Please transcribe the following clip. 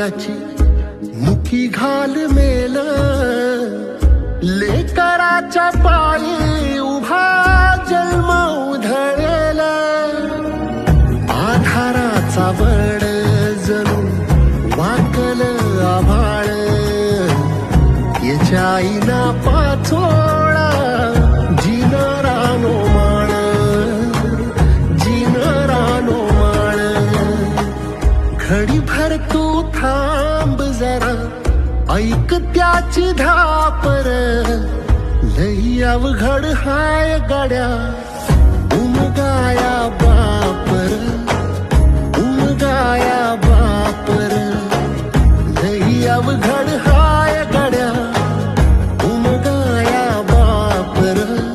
डोळ्याची मुठी घाल मेल, लेकराच्या पायी उभा जन्म उधळेल, आधाराचा वड जणू वाकल आभाळ, याच्या आईना पाचोळा जिनरानो माळ, जिनरानो माळ. घडीभर तू थांब जरा, ऐक त्याची धापर, लई अवघड हाय गड्या उमगाया बापर, उमगाया बापर, लई अवघड